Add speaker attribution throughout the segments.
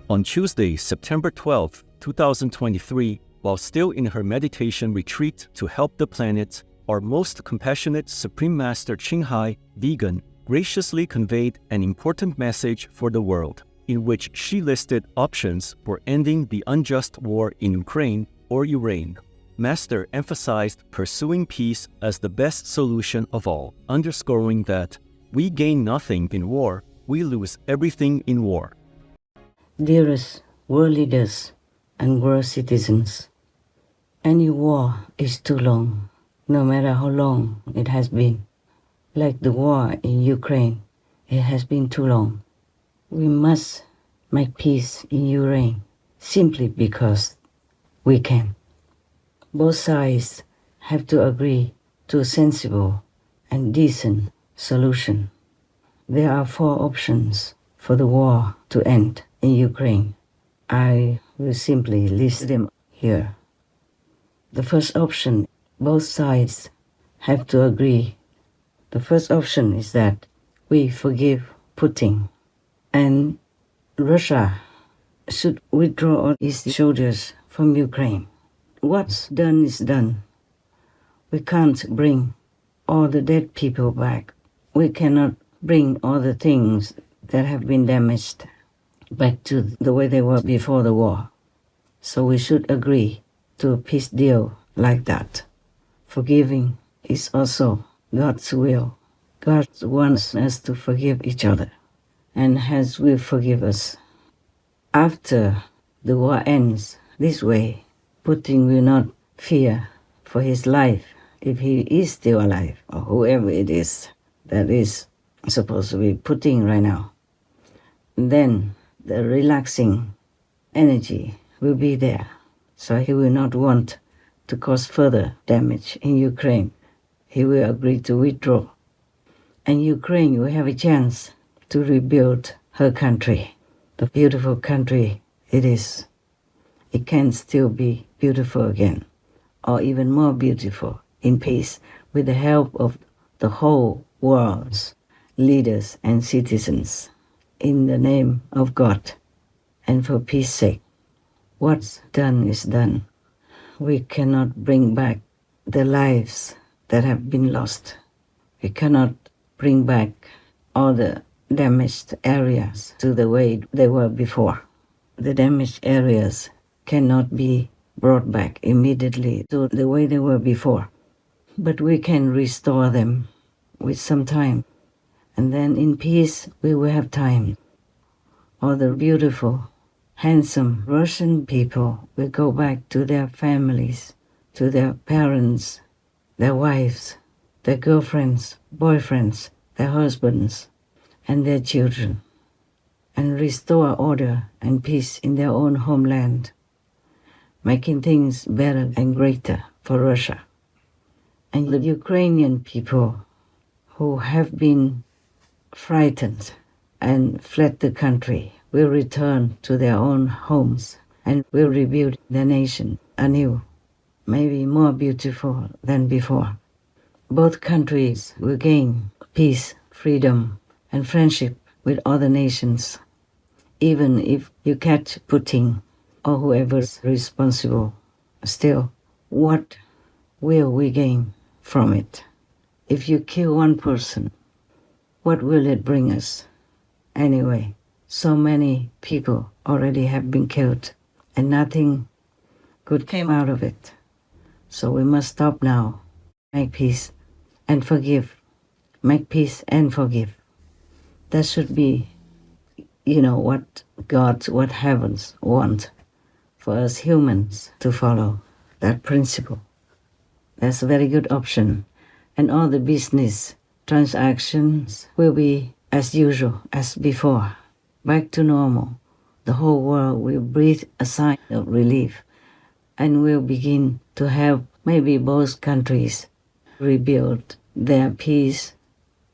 Speaker 1: On Tuesday, September 12, 2023, while still in her meditation retreat to help the planet, our most compassionate Supreme Master Ching Hai, vegan, graciously conveyed an important message for the world, in which she listed options for ending the unjust war in Ukraine or Iran. Master emphasized pursuing peace as the best solution of all, underscoring that we gain nothing in war, we lose everything in war.
Speaker 2: Dearest world leaders and world citizens, any war is too long, no matter how long it has been. Like the war in Ukraine, it has been too long. We must make peace in Ukraine simply because we can. Both sides have to agree to a sensible and decent solution. There are 4 options for the war to end in Ukraine. I will simply list them here. The first option, both sides have to agree. The first option is that we forgive Putin and Russia should withdraw all its soldiers from Ukraine. What's done is done. We can't bring all the dead people back. We cannot bring all the things that have been damaged back to the way they were before the war. So we should agree to a peace deal like that. Forgiving is also God's will. God wants us to forgive each other, and He will forgive us. After the war ends this way, Putin will not fear for his life if he is still alive, or whoever it is that is supposed to be Putin right now. Then the relaxing energy will be there, so he will not want to cause further damage in Ukraine. He will agree to withdraw. And Ukraine will have a chance to rebuild her country, the beautiful country it is. It can still be beautiful again, or even more beautiful in peace with the help of the whole world's leaders and citizens, in the name of God and for peace sake. What's done is done. We cannot bring back the lives that have been lost. We cannot bring back all the damaged areas to the way they were before. The damaged areas cannot be brought back immediately to the way they were before. But we can restore them with some time. And then in peace we will have time. All the beautiful, handsome Russian people will go back to their families, to their parents, their wives, their girlfriends, boyfriends, their husbands, and their children, and restore order and peace in their own homeland, making things better and greater for Russia. And the Ukrainian people who have been frightened and fled the country will return to their own homes and will rebuild their nation anew, maybe more beautiful than before. Both countries will gain peace, freedom, and friendship with other nations, even if you catch Putin or whoever's responsible. Still, what will we gain from it? If you kill one person, what will it bring us? Anyway, so many people already have been killed, and nothing good came out of it. So we must stop now, make peace and forgive. Make peace and forgive. That should be, what God, what heavens want for us humans to follow, that principle. That's a very good option. And all the business transactions will be as usual, as before, back to normal. The whole world will breathe a sigh of relief and will begin to help maybe both countries rebuild their peace,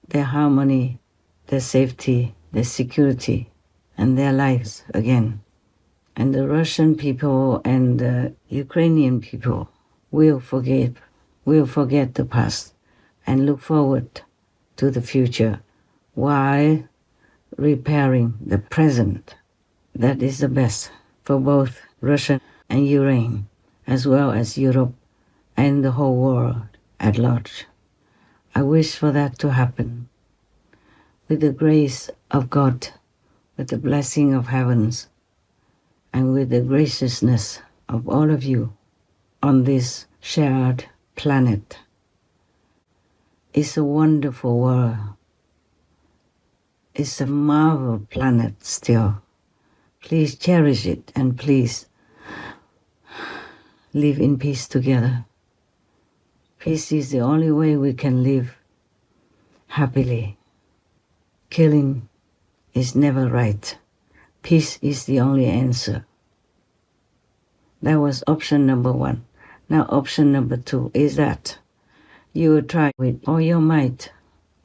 Speaker 2: their harmony, their safety, their security, and their lives again. And the Russian people and the Ukrainian people will forget the past and look forward to the future while repairing the present That is the best for both Russia and Ukraine, as well as Europe and the whole world at large. I wish for that to happen. With the grace of God, with the blessing of heavens, and with the graciousness of all of you on this shared planet. It's a wonderful world. It's a marvel planet still. Please cherish it and please live in peace together. Peace is the only way we can live happily. Killing is never right. Peace is the only answer. That was option number 1. Now option number 2 is that you will try with all your might,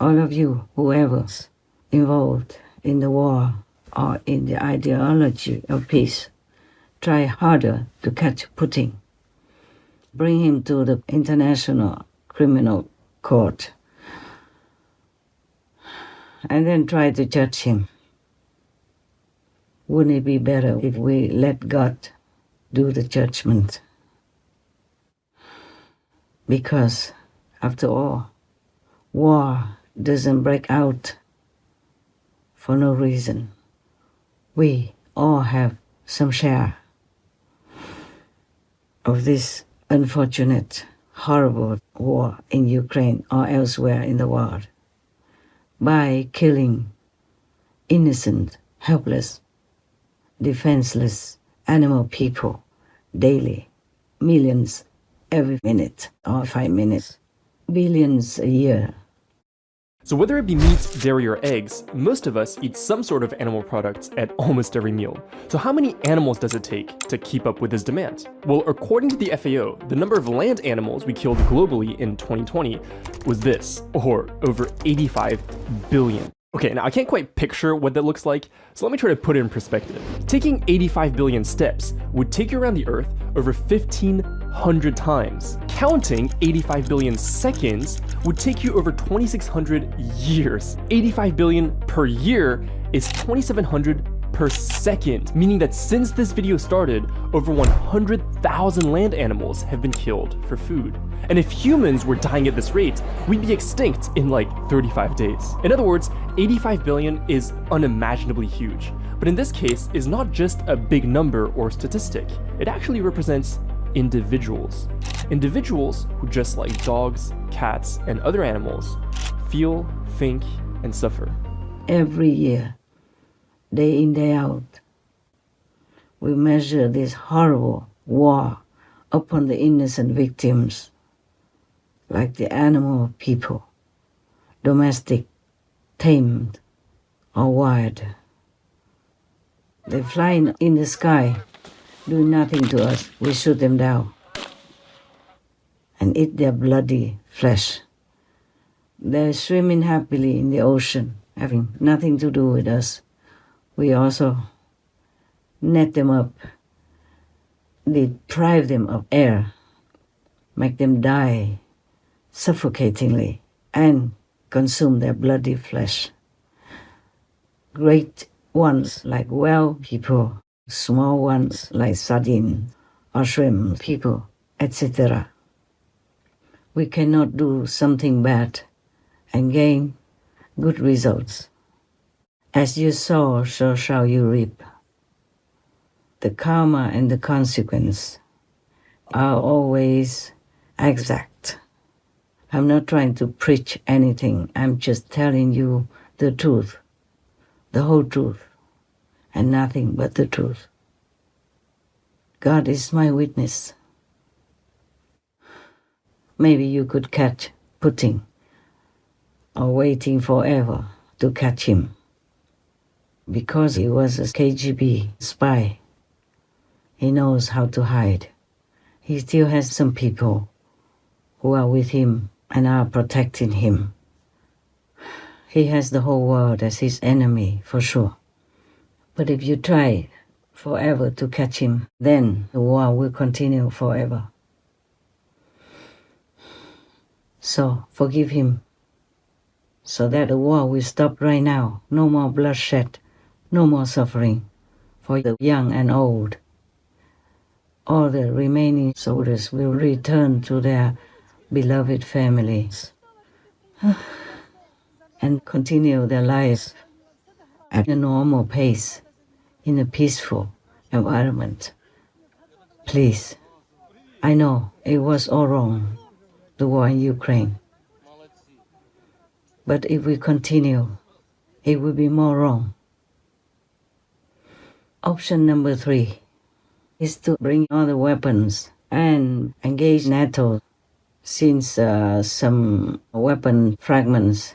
Speaker 2: all of you, whoever's involved in the war or in the ideology of peace, try harder to catch Putin. Bring him to the International Criminal Court. And then try to judge him. Wouldn't it be better if we let God do the judgment? Because, after all, war doesn't break out for no reason. We all have some share of this unfortunate, horrible war in Ukraine or elsewhere in the world by killing innocent, helpless, defenseless animal people daily, millions every minute or 5 minutes, billions a year.
Speaker 3: So whether it be meat, dairy, or eggs, most of us eat some sort of animal products at almost every meal. So how many animals does it take to keep up with this demand? Well, according to the FAO, the number of land animals we killed globally in 2020 was this, or over 85 billion. Okay, now I can't quite picture what that looks like, so let me try to put it in perspective. Taking 85 billion steps would take you around the Earth over 1,500 times. Counting 85 billion seconds would take you over 2,600 years. 85 billion per year is 2,700 per second, meaning that since this video started, over 100,000 land animals have been killed for food. And if humans were dying at this rate, we'd be extinct in like 35 days. In other words, 85 billion is unimaginably huge. But in this case, is not just a big number or statistic. It actually represents individuals. Individuals who, just like dogs, cats, and other animals, feel, think, and suffer.
Speaker 2: Every year, day in, day out, we measure this horrible war upon the innocent victims, like the animal people, domestic, tamed, or wild. They fly in the sky, do nothing to us. We shoot them down and eat their bloody flesh. They're swimming happily in the ocean, having nothing to do with us. We also net them up, deprive them of air, make them die suffocatingly, and consume their bloody flesh. Great ones like whale people, small ones like sardine or shrimp people, etc. We cannot do something bad and gain good results. As you sow, so shall you reap. The karma and the consequence are always exact. I'm not trying to preach anything. I'm just telling you the truth, the whole truth, and nothing but the truth. God is my witness. Maybe you could catch Putin, or waiting forever to catch him, because he was a KGB spy. He knows how to hide. He still has some people who are with him and are protecting him. He has the whole world as his enemy, for sure. But if you try forever to catch him, then the war will continue forever. So forgive him, so that the war will stop right now. No more bloodshed, no more suffering. for the young and old. All the remaining soldiers will return to their beloved families and continue their lives at a normal pace in a peaceful environment. Please, I know it was all wrong, the war in Ukraine. But if we continue, it will be more wrong. Option number 3 is to bring other weapons and engage NATO, since some weapon fragments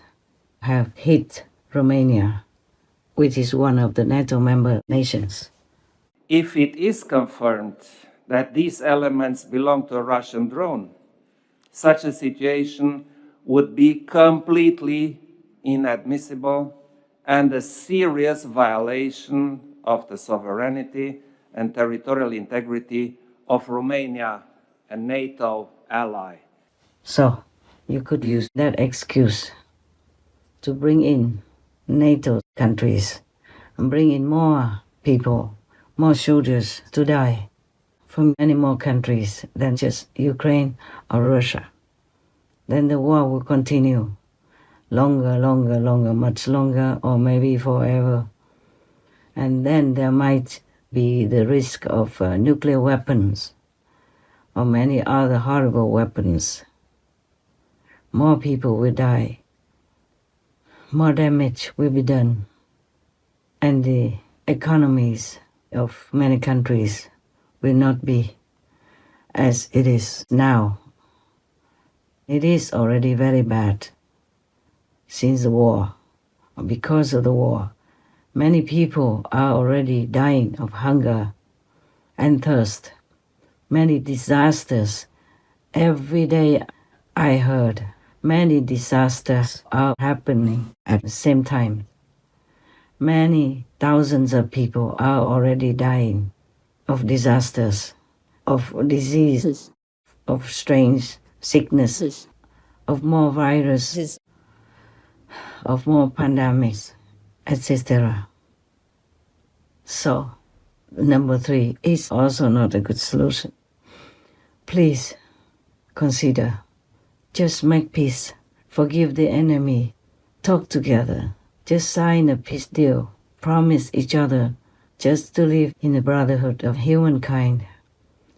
Speaker 2: have hit Romania, which is one of the NATO member nations.
Speaker 4: If it is confirmed that these elements belong to a Russian drone, such a situation would be completely inadmissible and a serious violation of the sovereignty and territorial integrity of Romania, a NATO ally.
Speaker 2: So, you could use that excuse to bring in NATO countries and bring in more people, more soldiers to die from many more countries than just Ukraine or Russia. Then the war will continue longer, much longer, or maybe forever. And then there might be the risk of nuclear weapons or many other horrible weapons. More people will die. More damage will be done. And the economies of many countries will not be as it is now. It is already very bad since the war, or because of the war. Many people are already dying of hunger and thirst. Many disasters. Every day I heard many disasters are happening at the same time. Many thousands of people are already dying of disasters, of diseases, of strange sicknesses, of more viruses, of more pandemics, etc. So, number 3 is also not a good solution. Please consider, just make peace, forgive the enemy, talk together, just sign a peace deal, promise each other just to live in the brotherhood of humankind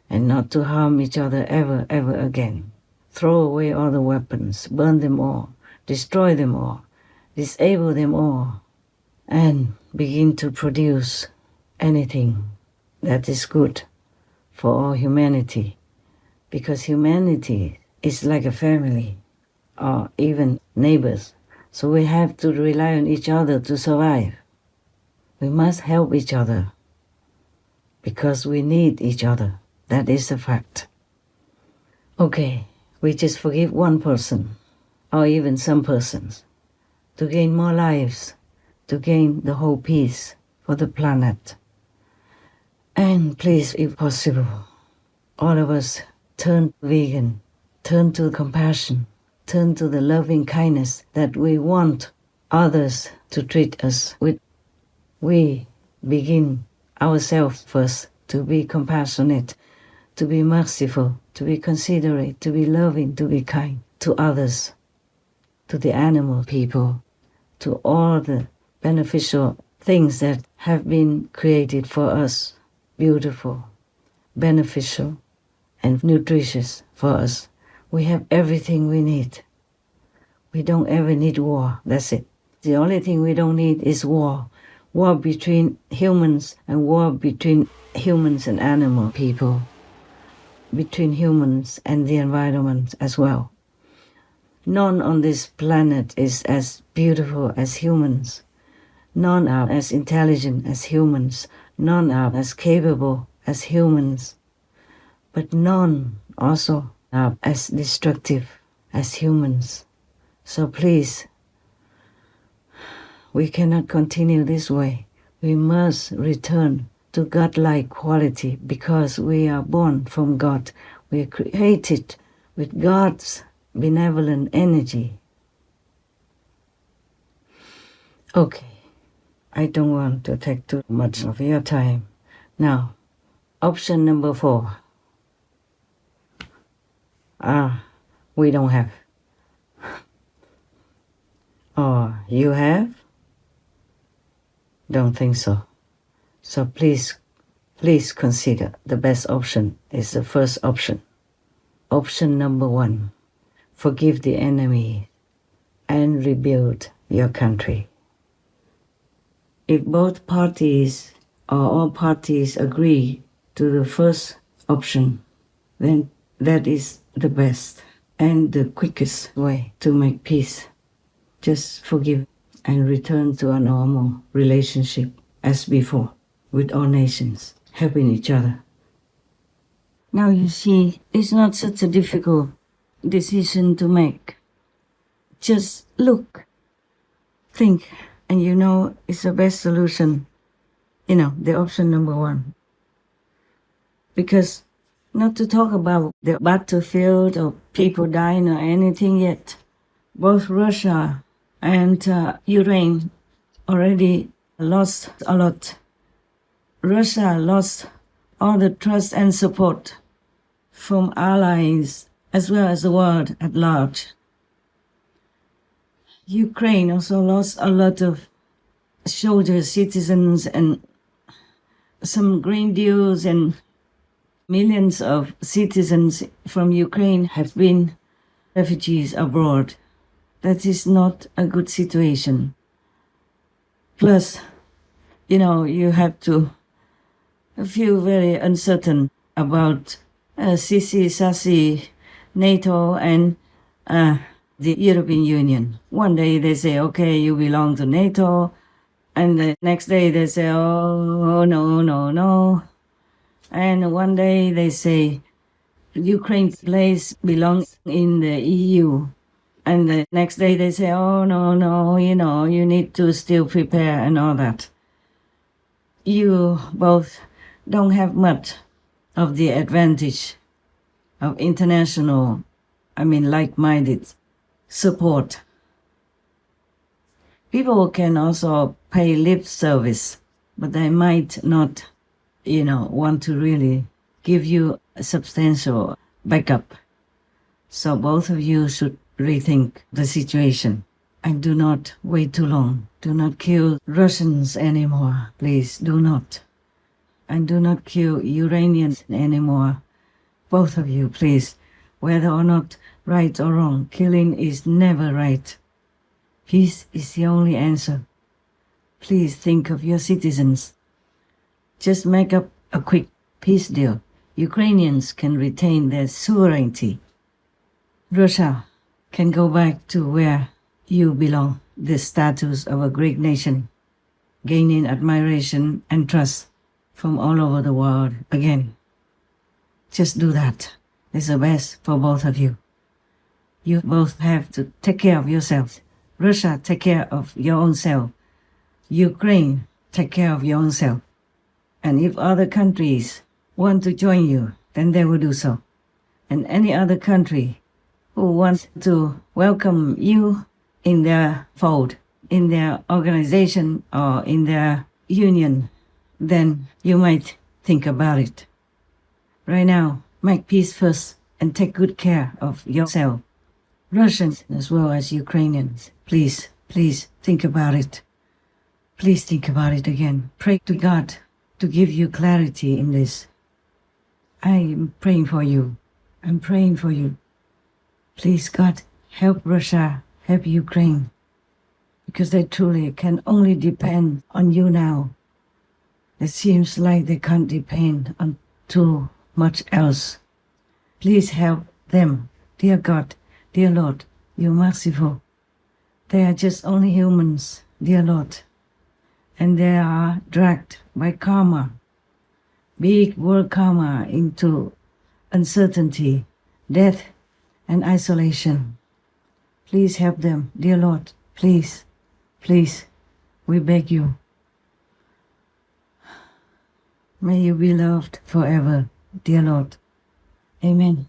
Speaker 2: and not to harm each other ever again. Throw away all the weapons, burn them all, destroy them all, disable them all, and begin to produce anything that is good for all humanity. Because humanity is like a family or even neighbors. So we have to rely on each other to survive. We must help each other because we need each other. That is a fact. Okay, we just forgive one person or even some persons to gain more lives, to gain the whole peace for the planet. And please, if possible, all of us turn vegan, turn to compassion, turn to the loving kindness that we want others to treat us with. We begin ourselves first to be compassionate, to be merciful, to be considerate, to be loving, to be kind to others, to the animal people, to all the beneficial things that have been created for us, beautiful, beneficial, and nutritious for us. We have everything we need. We don't ever need war, that's it. The only thing we don't need is war. War between humans and war between humans and animal people, between humans and the environment as well. None on this planet is as beautiful as humans. None are as intelligent as humans. None are as capable as humans. But none also are as destructive as humans. So please, we cannot continue this way. We must return to God-like quality because we are born from God. We are created with God's benevolent energy. Okay, I don't want to take too much of your time. Now, option number 4. We don't have. Or you have? Don't think so. So please consider the best option is the first option. Option number 1, forgive the enemy and rebuild your country. If both parties or all parties agree to the first option, then that is the best and the quickest way to make peace. Just forgive and return to a normal relationship as before with all nations, helping each other. Now you see, it's not such a difficult decision to make. Just look, think, and you know it's the best solution. You know, the option number 1. Because not to talk about the battlefield or people dying or anything yet, both Russia and Ukraine already lost a lot. Russia lost all the trust and support from allies as well as the world at large. Ukraine also lost a lot of soldiers, citizens, and some green deals, and millions of citizens from Ukraine have been refugees abroad. That is not a good situation. Plus, you know, you have to feel very uncertain about CC, NATO, and the European Union. One day they say, okay, you belong to NATO, and the next day they say, oh, no. And one day they say, Ukraine's place belongs in the EU. And the next day they say, oh, no, you know, you need to still prepare and all that. You both don't have much of the advantage of international, like-minded support. People can also pay lip service, but they might not, want to really give you a substantial backup. So both of you should rethink the situation and do not wait too long. Do not kill Russians anymore, please, do not. And do not kill Iranians anymore. Both of you, please. Whether or not right or wrong, killing is never right. Peace is the only answer. Please think of your citizens. Just make up a quick peace deal. Ukrainians can retain their sovereignty. Russia can go back to where you belong, the status of a great nation, gaining admiration and trust from all over the world again. Just do that. It's the best for both of you. You both have to take care of yourselves. Russia, take care of your own self. Ukraine, take care of your own self. And if other countries want to join you, then they will do so. And any other country who wants to welcome you in their fold, in their organization or in their union, then you might think about it. Right now, make peace first and take good care of yourself. Russians as well as Ukrainians, please think about it. Please think about it again. Pray to God to give you clarity in this. I am praying for you. I'm praying for you. Please, God, help Russia, help Ukraine, because they truly can only depend on you now. It seems like they can't depend on too much else. Please help them, dear God, dear Lord, you're merciful. They are just only humans, dear Lord, and they are dragged by karma, big world karma, into uncertainty, death, and isolation. Please help them, dear Lord, please, we beg you. May you be loved forever, dear Lord. Amen.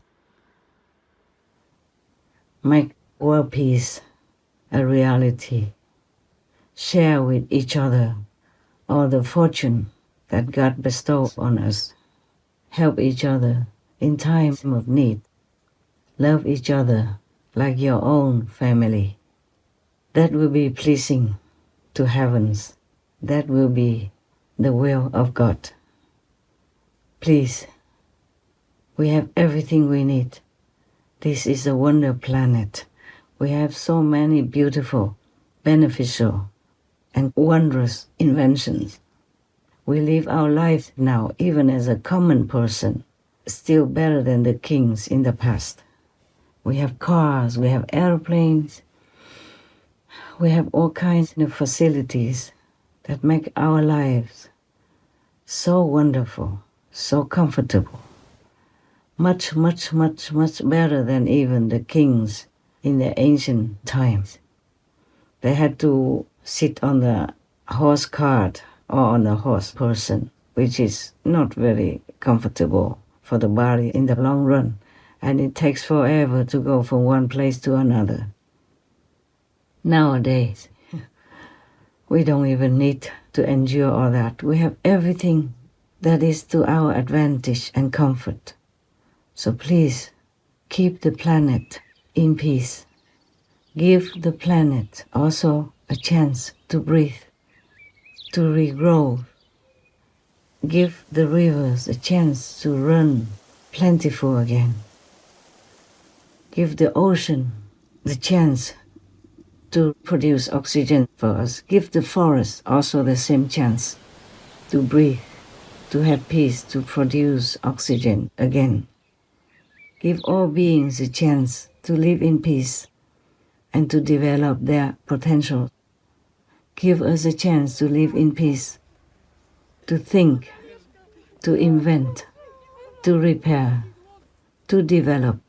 Speaker 2: Make world peace a reality. Share with each other all the fortune that God bestows on us. Help each other in time of need. Love each other like your own family. That will be pleasing to heavens. That will be the will of God. Please, we have everything we need. This is a wonder planet. We have so many beautiful, beneficial, and wondrous inventions. We live our life now, even as a common person, still better than the kings in the past. We have cars, we have airplanes, we have all kinds of facilities that make our lives so wonderful, so comfortable. Much, much, much, much better than even the kings in the ancient times. They had to sit on the horse cart or on a horse person, which is not very comfortable for the body in the long run, and it takes forever to go from one place to another. Nowadays, we don't even need to endure all that. We have everything that is to our advantage and comfort. So please, keep the planet in peace. Give the planet also a chance to breathe, to regrow. Give the rivers a chance to run plentiful again. Give the ocean the chance to produce oxygen for us. Give the forest also the same chance to breathe, to have peace, to produce oxygen again. Give all beings a chance to live in peace and to develop their potential. Give us a chance to live in peace, to think, to invent, to repair, to develop,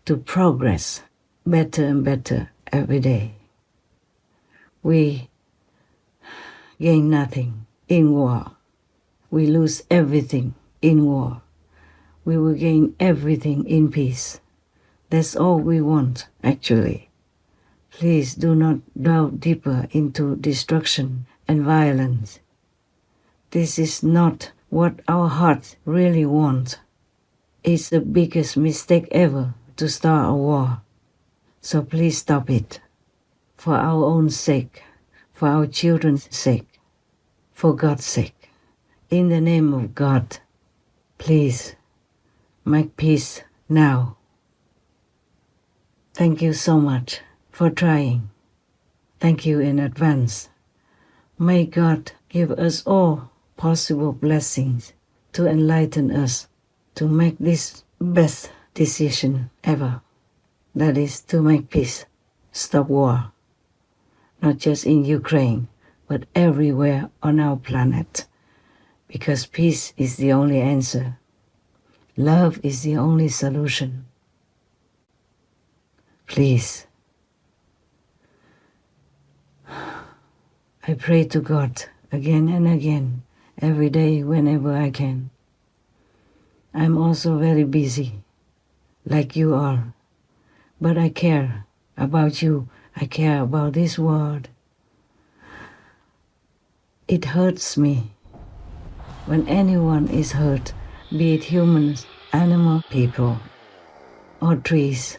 Speaker 2: to progress better and better every day. We gain nothing in war. We lose everything in war. We will gain everything in peace. That's all we want, actually. Please do not delve deeper into destruction and violence. This is not what our hearts really want. It's the biggest mistake ever to start a war. So please stop it. For our own sake, for our children's sake, for God's sake. In the name of God, please make peace now. Thank you so much for trying. Thank you in advance. May God give us all possible blessings to enlighten us to make this best decision ever. That is to make peace, stop war. Not just in Ukraine, but everywhere on our planet. Because peace is the only answer. Love is the only solution. Please. I pray to God again and again, every day whenever I can. I'm also very busy, like you are. But I care about you. I care about this world. It hurts me when anyone is hurt, be it humans, animal, people, or trees.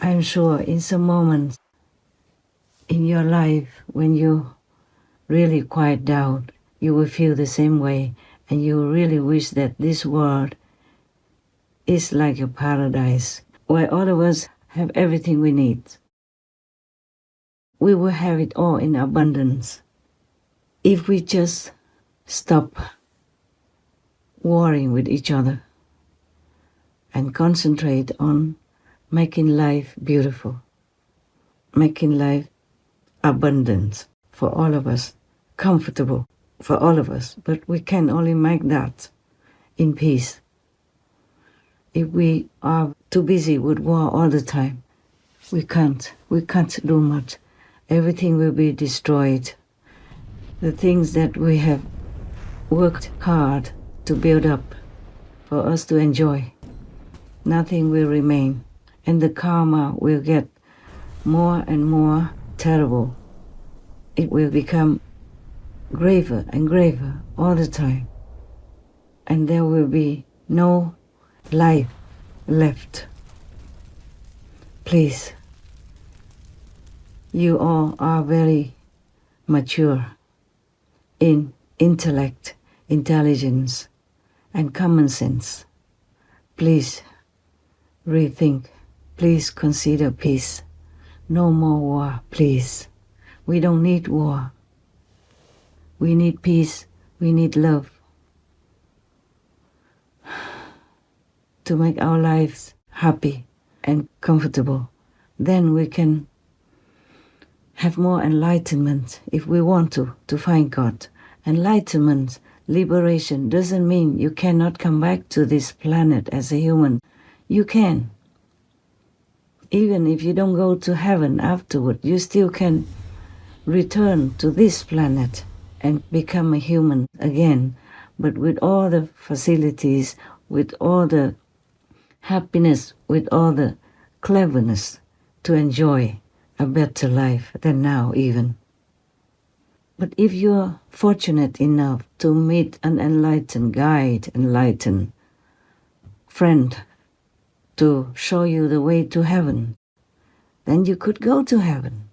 Speaker 2: I'm sure in some moments in your life when you really quiet down, you will feel the same way, and you really wish that this world is like a paradise where all of us have everything we need. We will have it all in abundance if we just stop warring with each other and concentrate on making life beautiful, making life abundant for all of us, comfortable for all of us. But we can only make that in peace. If we are too busy with war all the time, we can't do much. Everything will be destroyed. The things that we have worked hard to build up for us to enjoy, nothing will remain. And the karma will get more and more terrible. It will become graver and graver all the time. And there will be no life left. Please, you all are very mature in intellect, intelligence, and common sense. Please rethink. Please consider peace. No more war, please. We don't need war. We need peace. We need love to make our lives happy and comfortable. Then we can have more enlightenment if we want to find God. Enlightenment, liberation doesn't mean you cannot come back to this planet as a human. You can. Even if you don't go to heaven afterward, you still can return to this planet and become a human again, but with all the facilities, with all the happiness, with all the cleverness to enjoy a better life than now even. But if you're fortunate enough to meet an enlightened guide, enlightened friend to show you the way to heaven, then you could go to heaven,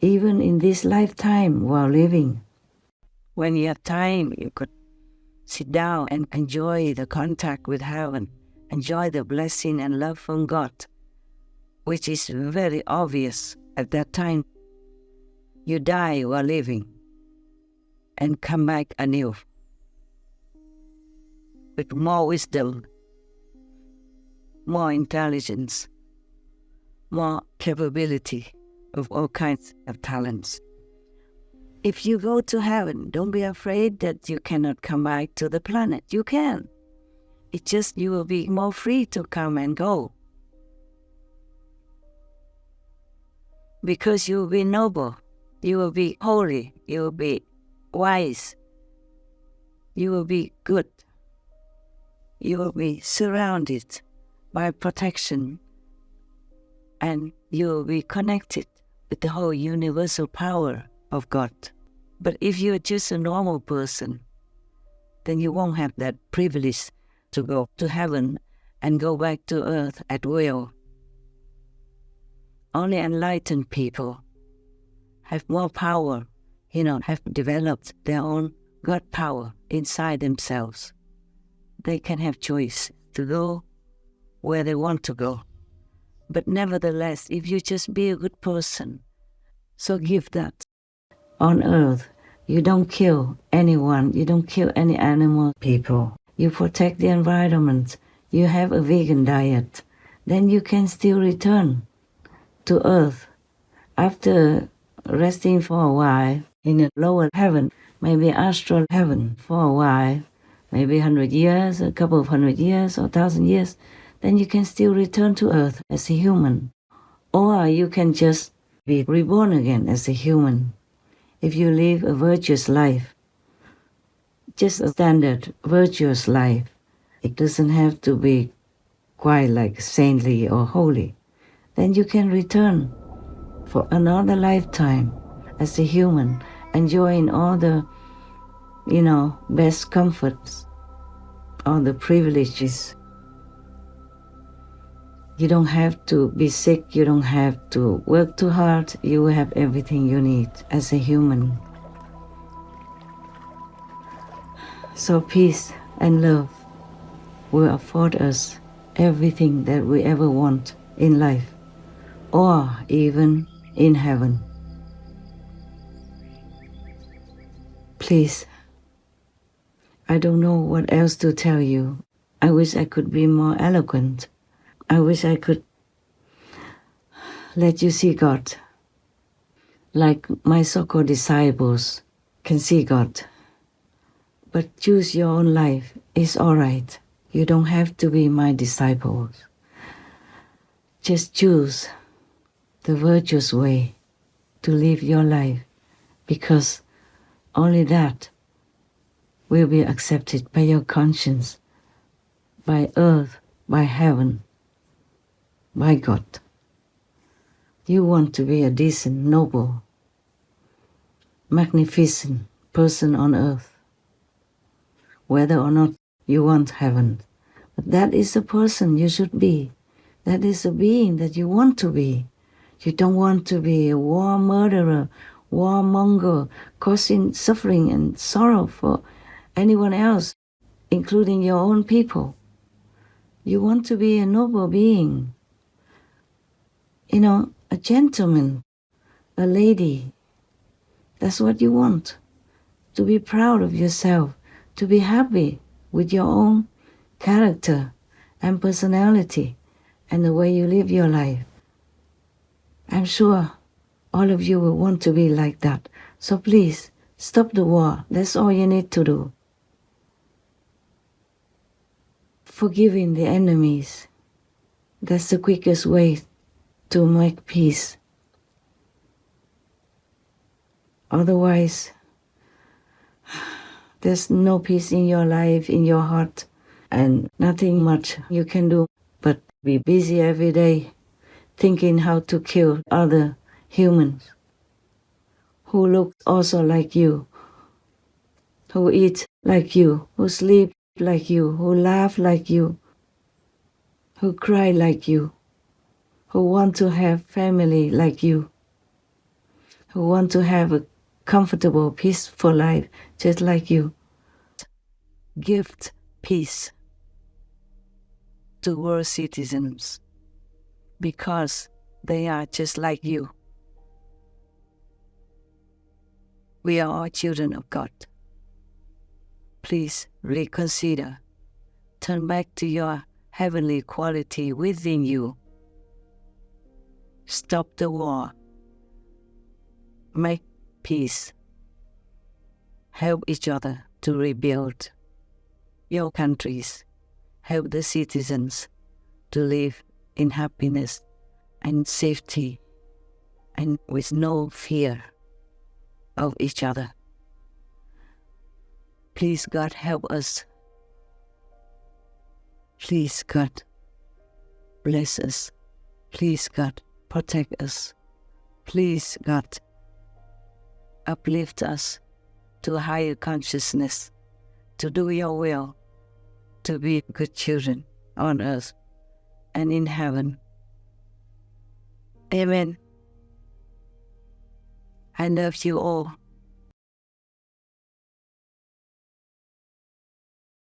Speaker 2: even in this lifetime while living. When you have time, you could sit down and enjoy the contact with heaven, enjoy the blessing and love from God, which is very obvious at that time. You die while living and come back anew with more wisdom, more intelligence, more capability of all kinds of talents. If you go to heaven, don't be afraid that you cannot come back to the planet. You can. It's just you will be more free to come and go. Because you will be noble, you will be holy, you will be wise, you will be good, you will be surrounded by protection, and you will be connected with the whole universal power of God. But if you're just a normal person, then you won't have that privilege to go to heaven and go back to earth at will. Only enlightened people have more power, have developed their own God power inside themselves. They can have choice to go where they want to go. But nevertheless, if you just be a good person, so give that. On earth, you don't kill anyone, you don't kill any animal people. You protect the environment, you have a vegan diet. Then you can still return to earth after resting for a while in a lower heaven, maybe astral heaven for a while, maybe 100 years, a couple of 100 years or 1,000 years. Then you can still return to earth as a human. Or you can just be reborn again as a human. If you live a virtuous life, just a standard virtuous life, it doesn't have to be quite like saintly or holy, then you can return for another lifetime as a human, enjoying all the, best comforts, all the privileges. You don't have to be sick, you don't have to work too hard, you will have everything you need as a human. So peace and love will afford us everything that we ever want in life, or even in heaven. Please, I don't know what else to tell you. I wish I could be more eloquent. I wish I could let you see God like my so-called disciples can see God. But choose your own life. It's all right. You don't have to be my disciples. Just choose the virtuous way to live your life, because only that will be accepted by your conscience, by earth, by heaven, by God. You want to be a decent, noble, magnificent person on earth, whether or not you want heaven. But that is the person you should be. That is the being that you want to be. You don't want to be a war murderer, warmonger, causing suffering and sorrow for anyone else, including your own people. You want to be a noble being, a gentleman, a lady. That's what you want. To be proud of yourself, to be happy with your own character and personality and the way you live your life. I'm sure all of you will want to be like that. So please, stop the war. That's all you need to do. Forgiving the enemies. That's the quickest way to make peace. Otherwise, there's no peace in your life, in your heart, and nothing much you can do but be busy every day thinking how to kill other humans who look also like you, who eat like you, who sleep like you, who laugh like you, who cry like you, who want to have family like you, who want to have a comfortable, peaceful life just like you. Give peace to world citizens because they are just like you. We are all children of God. Please reconsider. Turn back to your heavenly quality within you. Stop the war. Make peace. Help each other to rebuild your countries. Help the citizens to live in happiness and safety and with no fear of each other. Please, God, help us. Please, God, bless us. Please, God, protect us. Please, God, uplift us to a higher consciousness, to do your will, to be good children on earth and in heaven. Amen. I love you all.